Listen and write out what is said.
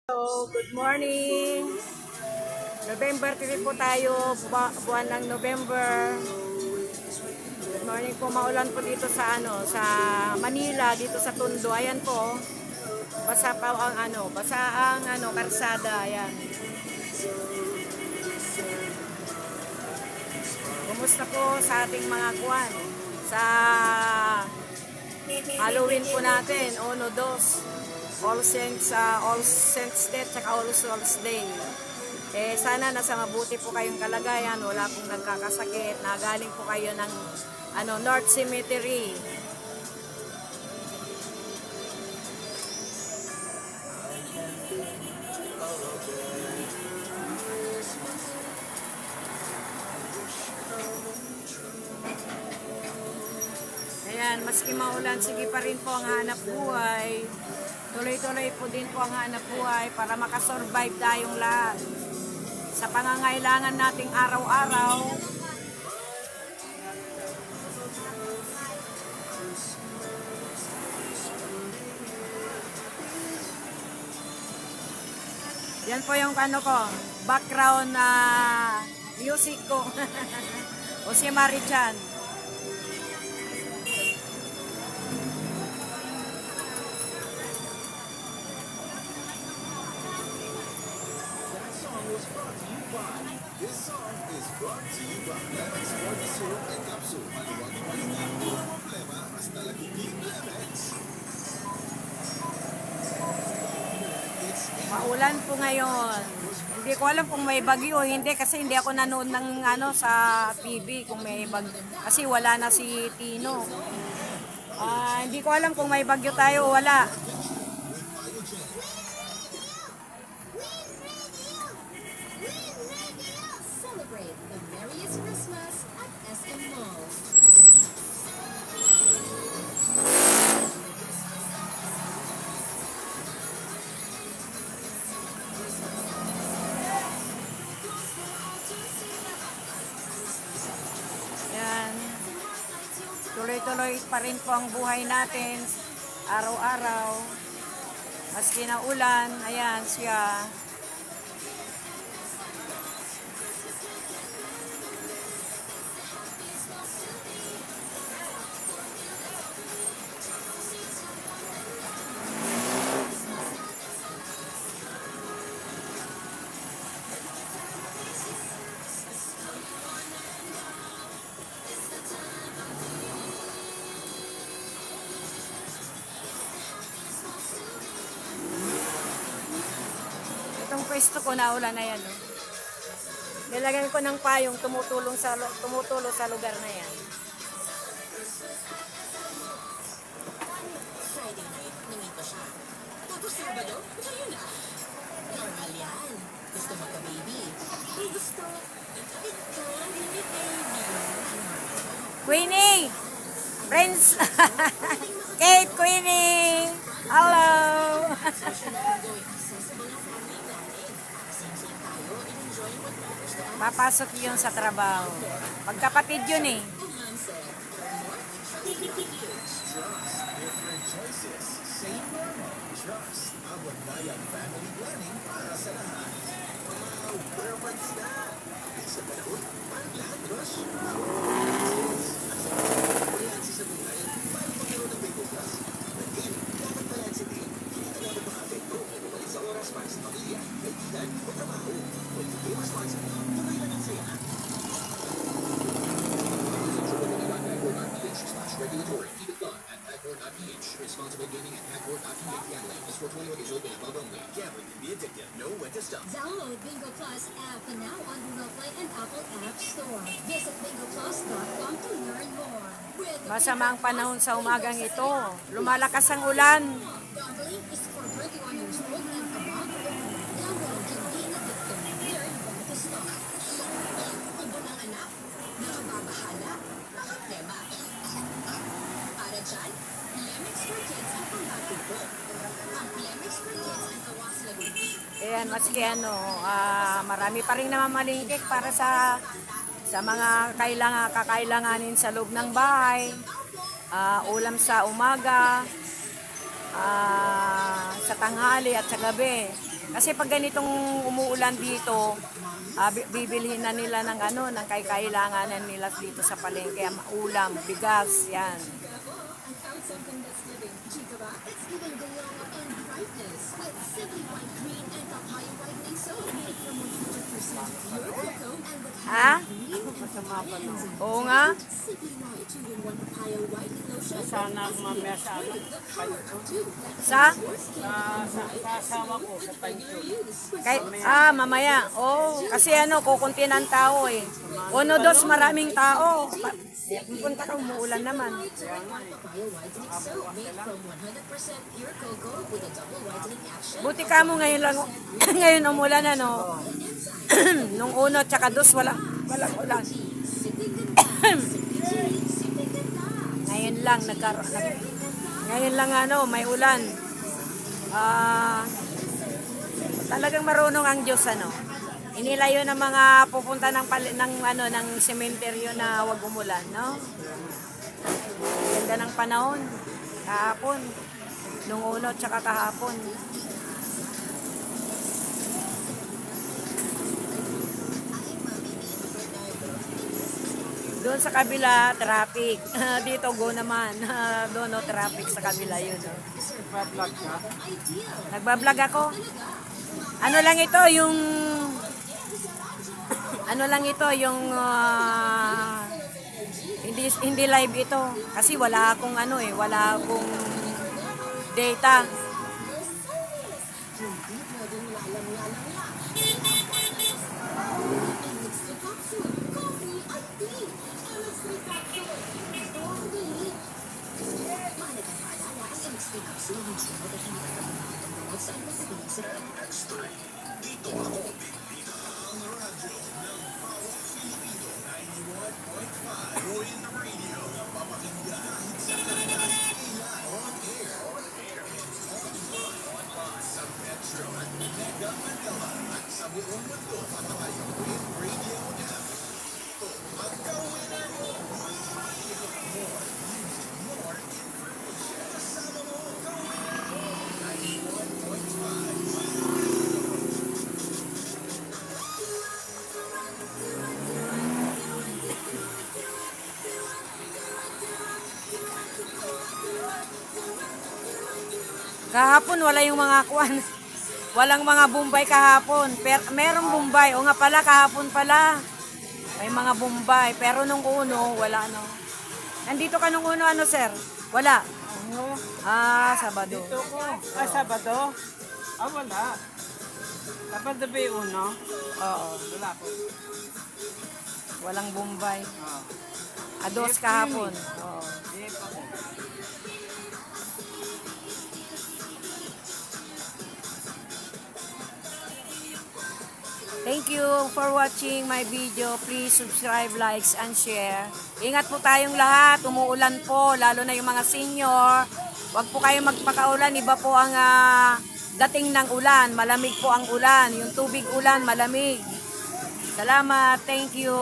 Hello, good morning. November 3 po tayo, buwan ng November. Good morning po, maulan po dito sa sa Manila, dito sa Tondo. Ayan po. Basa pa ang karsada, ayan. Kumusta po sa ating mga kuwan? Sa Halloween po natin, Ono Dos. All Saints Day at All Souls Day. Sana nasa mabuti po kayong kalagayan, wala pong nagkakasakit, nagaling po kayo ng North Cemetery. Ayan, maski maulan, sige pa rin po ang hanap buhay. Tuloy-tuloy po din po ang hanap buhay para makasurvive tayong lahat sa pangangailangan nating araw-araw. Yan po yung background na music ko. O si Marichan. This song is brought to you by Lemex Forte Syrup and Capsule. Maluwag-wag na puro problema, hasta lagiging Lemex. Maulan po ngayon. Hindi ko alam kung may bagyo o hindi kasi hindi ako nanood ng sa TV kung may bagyo. Kasi wala na si Tino. Hindi ko alam kung may bagyo tayo o wala. Tuloy-tuloy pa rin po ang buhay natin araw-araw. Maski na ulan, ayan siya. Itong pwesto ko na ulan na yan. Nilagyan ko ng payong tumutulo sa lugar na yan. Friday night, nangito siya. Tapos Sabado, kayo na. Normal yan. Gusto magka-baby. Gusto. Ito, mini baby. Queenie! Friends! Kate, Queenie! Hello! Papasok yun sa trabaho. Magkapatid yun eh. Regulatory. Keep it fun at Packboard.ph. Responsible gaming at Packboard.ph. Gambling is for 21 years old and above only. Gambling can be addictive. Know when to stop. Download Bingo Plus app now on Google Play and Apple App Store. Visit bingoplus.com to learn more. Masama ang panahon sa umagang ito. Lumalakas ang ulan. Gambling is for 21 years old and above only. Gambling can be addictive. Learn when to stop. Kung ba ng anak, nakababahala, makaklema. Para dyan, Lemex for Kids ang pambatubo. Ang Lemex for Kids ang kawas lagubi. Ayan, maski marami pa rin namamalingkik para sa mga kakailanganin sa loob ng bahay. Ulam sa umaga, sa tanghali at sa gabi. Kasi pag ganitong umuulan dito, bibilhin na nila ng ng kailanganan nila dito sa palengke, ulam, bigas, yan. It's giving glow and brightness with Simply White Green and Papaya Whitening Soap made from 100% pure cocoa and with Ha? Masama pa no. Oo nga. Simply White 2-in-1 Papaya Whitening Lotion. Sana mamaya sa ano, Sa? sa asawa ko, sa pension. Mamaya. Oh, kasi kukunti ng tao eh. 1-2 maraming tao. Punta ka, umuulan naman. Papaya Whitening Soap made from 100% pure cocoa with a double whitening action. Buti ka mo ngayon lang, ngayon umulan Nung 1 tsaka 2, walang ulan. Sipping ganda. Sipping tea. Sipping ganda. Ngayon lang, ngayon lang may ulan. Talagang marunong ang Diyos Inilayo ng mga pupunta ng sementeryo na wag umulan, no? Ganda ng panahon. Kahapon. Nung 1 tsaka kahapon. Doon sa kabila, traffic. Dito, go naman. Doon, no, traffic sa kabila yun. No? Nagpa-vlog ka? Nagbablog ako. Ano lang ito, yung hindi live ito. Kasi wala akong wala akong data. Kahapon wala yung mga kwan. Walang mga Bombay kahapon. Merong Bombay. O nga pala, kahapon pala. May mga Bombay. Pero nung 1, wala Nandito ka nung 1, sir? Wala. Ano? Sabado. Dito ko. Sabado? Wala. Sabado ba yung 1? Oo. Wala po. Walang Bombay. 2 Yes, kahapon. yun Oo. Hindi pa po. Thank you for watching my video. Please subscribe, likes, and share. Ingat po tayong lahat. Umuulan po, lalo na yung mga senior. Huwag po kayong magpakaulan. Iba po ang dating ng ulan. Malamig po ang ulan. Yung tubig ulan, malamig. Salamat. Thank you.